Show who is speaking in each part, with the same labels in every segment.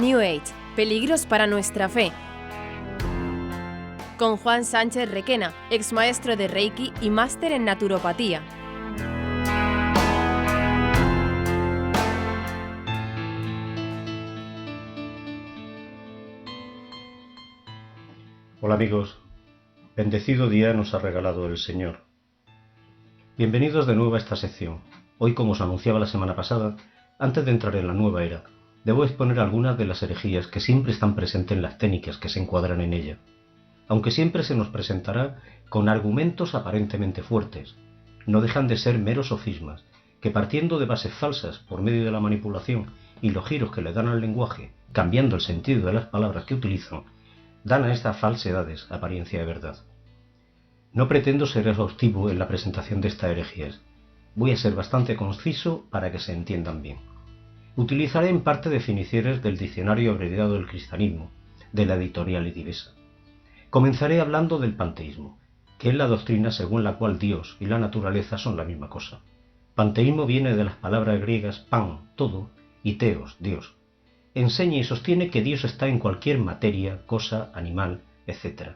Speaker 1: New Age, peligros para nuestra fe. Con Juan Sánchez Requena, ex maestro de Reiki y máster en naturopatía.
Speaker 2: Hola amigos, bendecido día nos ha regalado el Señor. Bienvenidos de nuevo a esta sección. Hoy, como os anunciaba la semana pasada, antes de entrar en la nueva era, debo exponer algunas de las herejías que siempre están presentes en las técnicas que se encuadran en ella, aunque siempre se nos presentará con argumentos aparentemente fuertes. No dejan de ser meros sofismas, que partiendo de bases falsas por medio de la manipulación y los giros que le dan al lenguaje, cambiando el sentido de las palabras que utilizan, dan a estas falsedades apariencia de verdad. No pretendo ser exhaustivo en la presentación de estas herejías. Voy a ser bastante conciso para que se entiendan bien. Utilizaré en parte definiciones del Diccionario Abreviado del Cristianismo, de la editorial Idivesa. Comenzaré hablando del panteísmo, que es la doctrina según la cual Dios y la naturaleza son la misma cosa. Panteísmo viene de las palabras griegas pan, todo, y teos, Dios. Enseña y sostiene que Dios está en cualquier materia, cosa, animal, etc.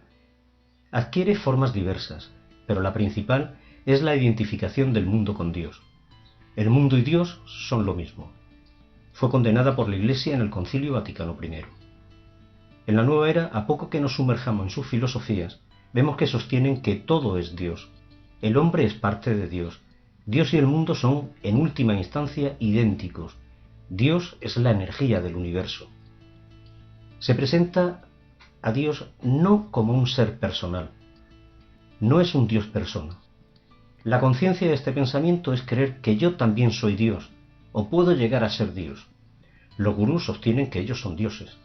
Speaker 2: Adquiere formas diversas, pero la principal es la identificación del mundo con Dios. El mundo y Dios son lo mismo. Fue condenada por la Iglesia en el Concilio Vaticano I. En la nueva era, a poco que nos sumerjamos en sus filosofías, vemos que sostienen que todo es Dios. El hombre es parte de Dios. Dios y el mundo son, en última instancia, idénticos. Dios es la energía del universo. Se presenta a Dios no como un ser personal. No es un Dios persona. La conciencia de este pensamiento es creer que yo también soy Dios, o puedo llegar a ser Dios. Los gurús sostienen que ellos son dioses.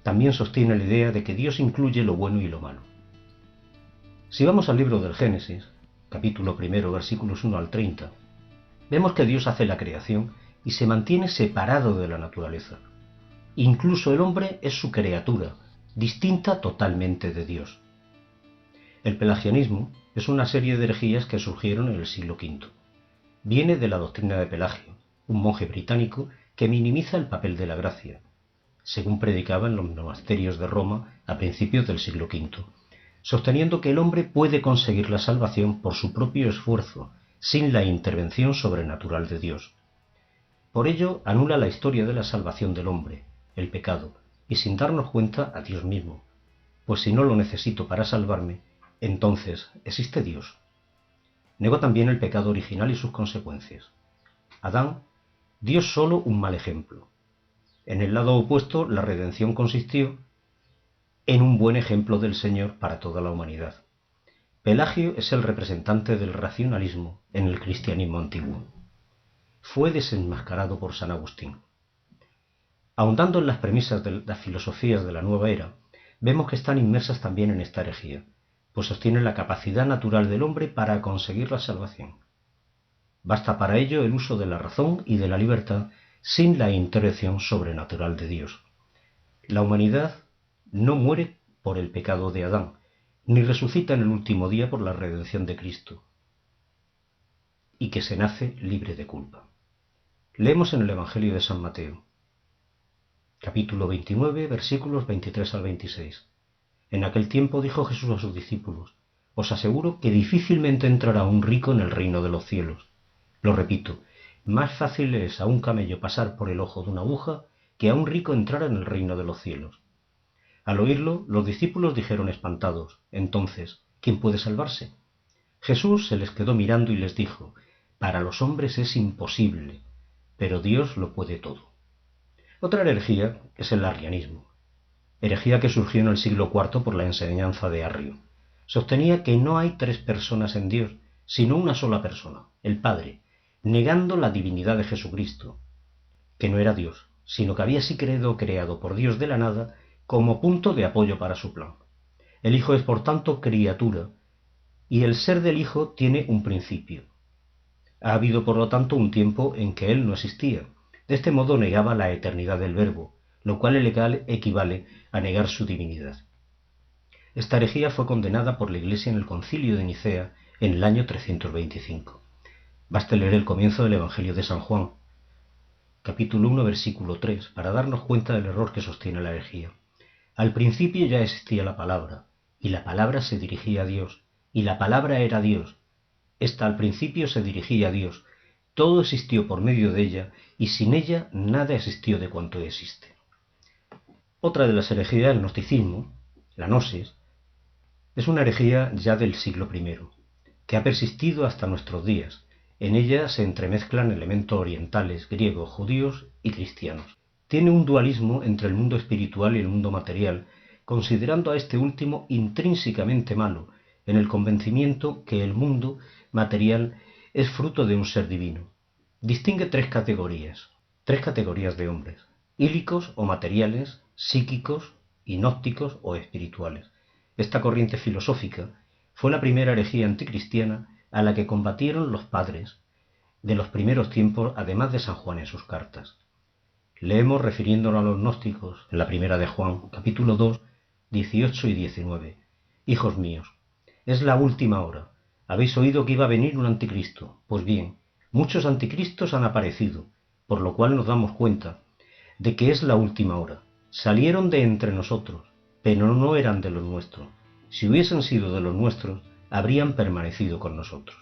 Speaker 2: También sostiene la idea de que Dios incluye lo bueno y lo malo. Si vamos al libro del Génesis, capítulo 1, versículos 1 al 30, vemos que Dios hace la creación y se mantiene separado de la naturaleza. Incluso el hombre es su criatura, distinta totalmente de Dios. El pelagianismo es una serie de herejías que surgieron en el siglo V. Viene de la doctrina de Pelagio, un monje británico que minimiza el papel de la gracia, según predicaba en los monasterios de Roma a principios del siglo V, sosteniendo que el hombre puede conseguir la salvación por su propio esfuerzo, sin la intervención sobrenatural de Dios. Por ello, anula la historia de la salvación del hombre, el pecado, y sin darnos cuenta a Dios mismo, pues si no lo necesito para salvarme, entonces ¿existe Dios? Negó también el pecado original y sus consecuencias. Adán dio solo un mal ejemplo. En el lado opuesto, la redención consistió en un buen ejemplo del Señor para toda la humanidad. Pelagio es el representante del racionalismo en el cristianismo antiguo. Fue desenmascarado por San Agustín. Ahondando en las premisas de las filosofías de la nueva era, vemos que están inmersas también en esta herejía, pues sostienen la capacidad natural del hombre para conseguir la salvación. Basta para ello el uso de la razón y de la libertad sin la intervención sobrenatural de Dios. La humanidad no muere por el pecado de Adán, ni resucita en el último día por la redención de Cristo, y que se nace libre de culpa. Leemos en el Evangelio de San Mateo, capítulo 29, versículos 23 al 26. En aquel tiempo dijo Jesús a sus discípulos: os aseguro que difícilmente entrará un rico en el reino de los cielos. Lo repito, más fácil es a un camello pasar por el ojo de una aguja que a un rico entrar en el reino de los cielos. Al oírlo, los discípulos dijeron espantados: entonces, ¿quién puede salvarse? Jesús se les quedó mirando y les dijo: para los hombres es imposible, pero Dios lo puede todo. Otra herejía es el arrianismo, herejía que surgió en el siglo IV por la enseñanza de Arrio. Sostenía que no hay tres personas en Dios, sino una sola persona, el Padre, negando la divinidad de Jesucristo, que no era Dios, sino que había sido creado por Dios de la nada como punto de apoyo para su plan. El Hijo es por tanto criatura, y el ser del Hijo tiene un principio. Ha habido por lo tanto un tiempo en que Él no existía. De este modo negaba la eternidad del Verbo, lo cual equivale a negar su divinidad. Esta herejía fue condenada por la Iglesia en el Concilio de Nicea en el año 325. Basta leer el comienzo del Evangelio de San Juan. capítulo 1, versículo 3, para darnos cuenta del error que sostiene la herejía. Al principio ya existía la palabra, y la palabra se dirigía a Dios, y la palabra era Dios. Esta al principio se dirigía a Dios. Todo existió por medio de ella, y sin ella nada existió de cuanto existe. Otra de las herejías del gnosticismo, la gnosis, es una herejía ya del siglo I, que ha persistido hasta nuestros días. En ella se entremezclan elementos orientales, griegos, judíos y cristianos. Tiene un dualismo entre el mundo espiritual y el mundo material, considerando a este último intrínsecamente malo, en el convencimiento que el mundo material es fruto de un ser divino. Distingue tres categorías de hombres: ílicos o materiales, psíquicos y gnósticos o espirituales. Esta corriente filosófica fue la primera herejía anticristiana a la que combatieron los padres de los primeros tiempos, además de San Juan en sus cartas. Leemos, refiriéndonos a los gnósticos, en la primera de Juan, capítulo 2, 18 y 19. Hijos míos, es la última hora. Habéis oído que iba a venir un anticristo. Pues bien, muchos anticristos han aparecido, por lo cual nos damos cuenta de que es la última hora. Salieron de entre nosotros, pero no eran de los nuestros. Si hubiesen sido de los nuestros, habrían permanecido con nosotros.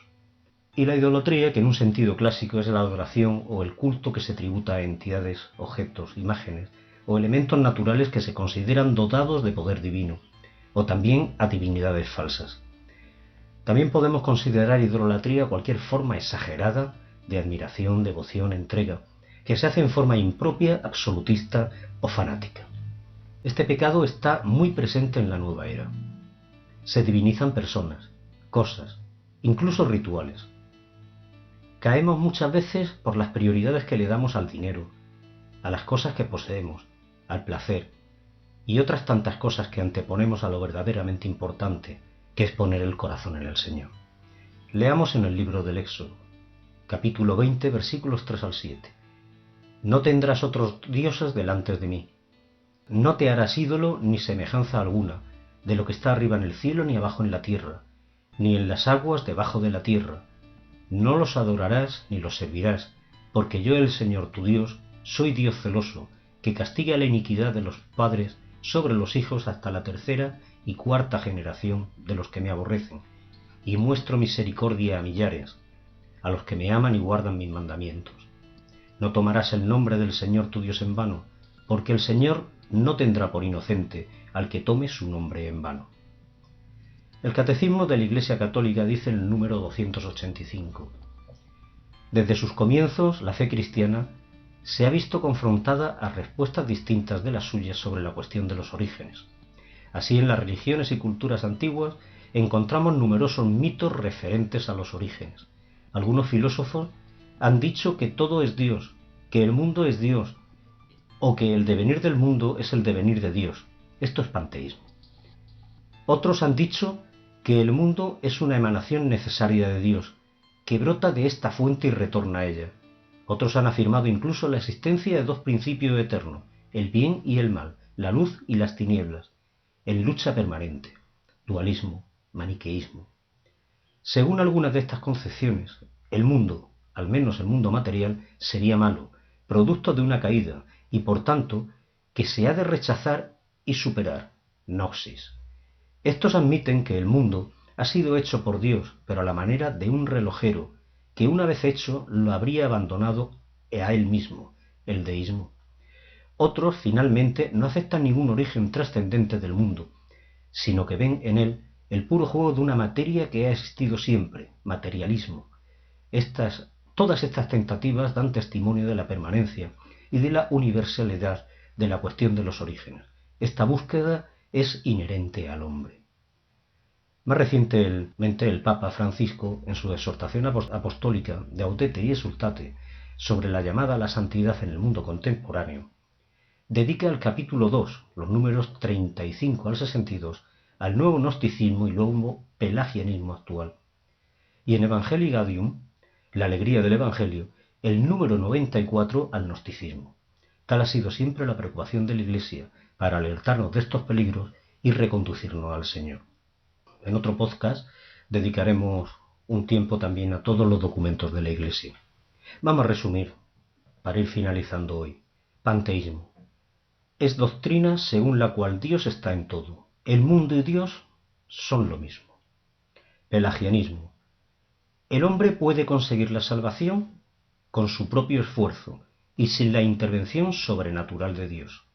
Speaker 2: Y la idolatría, que en un sentido clásico es la adoración o el culto que se tributa a entidades, objetos, imágenes o elementos naturales que se consideran dotados de poder divino, o también a divinidades falsas. También podemos considerar idolatría cualquier forma exagerada de admiración, devoción, entrega, que se hace en forma impropia, absolutista o fanática. Este pecado está muy presente en la nueva era. Se divinizan personas, cosas, incluso rituales. Caemos muchas veces por las prioridades que le damos al dinero, a las cosas que poseemos, al placer y otras tantas cosas que anteponemos a lo verdaderamente importante, que es poner el corazón en el Señor. Leamos en el libro del Éxodo, capítulo 20, versículos 3 al 7. No tendrás otros dioses delante de mí. No te harás ídolo ni semejanza alguna de lo que está arriba en el cielo ni abajo en la tierra, ni en las aguas debajo de la tierra. No los adorarás ni los servirás, porque yo, el Señor tu Dios, soy Dios celoso, que castiga la iniquidad de los padres sobre los hijos hasta la tercera y cuarta generación de los que me aborrecen, y muestro misericordia a millares, a los que me aman y guardan mis mandamientos. No tomarás el nombre del Señor tu Dios en vano, porque el Señor no tendrá por inocente al que tome su nombre en vano. El Catecismo de la Iglesia Católica dice en el número 285: desde sus comienzos, la fe cristiana se ha visto confrontada a respuestas distintas de las suyas sobre la cuestión de los orígenes. Así, en las religiones y culturas antiguas encontramos numerosos mitos referentes a los orígenes. Algunos filósofos han dicho que todo es Dios, que el mundo es Dios, o que el devenir del mundo es el devenir de Dios. Esto es panteísmo. Otros han dicho que el mundo es una emanación necesaria de Dios, que brota de esta fuente y retorna a ella. Otros han afirmado incluso la existencia de dos principios eternos, el bien y el mal, la luz y las tinieblas, en lucha permanente, dualismo, maniqueísmo. Según algunas de estas concepciones, el mundo, al menos el mundo material, sería malo, producto de una caída, y por tanto, que se ha de rechazar y superar, gnosis. Estos admiten que el mundo ha sido hecho por Dios, pero a la manera de un relojero, que una vez hecho lo habría abandonado a él mismo, el deísmo. Otros, finalmente, no aceptan ningún origen trascendente del mundo, sino que ven en él el puro juego de una materia que ha existido siempre, materialismo. Todas estas tentativas dan testimonio de la permanencia y de la universalidad de la cuestión de los orígenes. Esta búsqueda es inherente al hombre. Más recientemente, el Papa Francisco, en su exhortación apostólica de Audete y Exsultate sobre la llamada a la santidad en el mundo contemporáneo, dedica el capítulo 2, los números 35 al 62, al nuevo gnosticismo y nuevo pelagianismo actual. Y en Evangelii Gaudium, la alegría del Evangelio, el número 94 al gnosticismo. Tal ha sido siempre la preocupación de la Iglesia, para alertarnos de estos peligros y reconducirnos al Señor. En otro podcast dedicaremos un tiempo también a todos los documentos de la Iglesia. Vamos a resumir para ir finalizando hoy. Panteísmo. Es doctrina según la cual Dios está en todo. El mundo y Dios son lo mismo. Pelagianismo. El hombre puede conseguir la salvación con su propio esfuerzo y sin la intervención sobrenatural de Dios.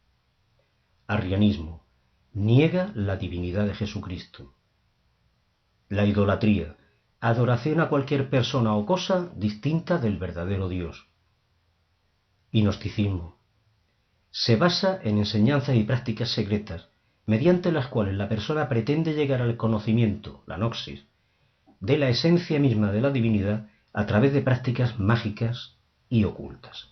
Speaker 2: Arrianismo. Niega la divinidad de Jesucristo. La idolatría. Adoración a cualquier persona o cosa distinta del verdadero Dios. Y gnosticismo. Se basa en enseñanzas y prácticas secretas, mediante las cuales la persona pretende llegar al conocimiento, la gnosis, de la esencia misma de la divinidad a través de prácticas mágicas y ocultas.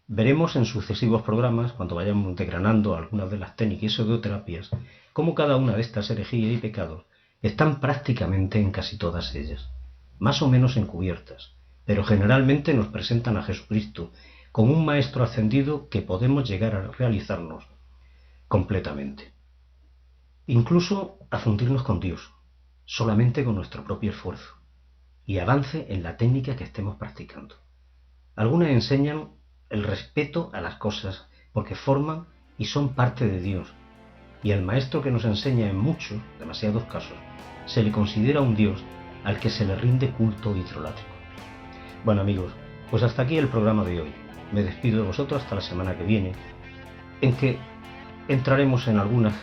Speaker 2: Veremos en sucesivos programas, cuando vayamos desgranando algunas de las técnicas y pseudoterapias, cómo cada una de estas herejías y pecados están prácticamente en casi todas ellas, más o menos encubiertas, pero generalmente nos presentan a Jesucristo como un maestro ascendido que podemos llegar a realizarnos completamente. Incluso a fundirnos con Dios, solamente con nuestro propio esfuerzo y avance en la técnica que estemos practicando. Algunas enseñan el respeto a las cosas porque forman y son parte de Dios, y al maestro que nos enseña en muchos, demasiados casos, se le considera un Dios al que se le rinde culto idrolátrico. Bueno amigos, pues hasta aquí el programa de hoy. Me despido de vosotros hasta la semana que viene, en que entraremos en algunas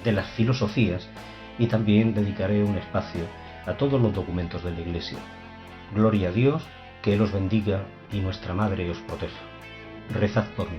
Speaker 2: de las filosofías y también dedicaré un espacio a todos los documentos de la Iglesia. Gloria a Dios, que Él os bendiga y nuestra Madre os proteja. Rezad por mí.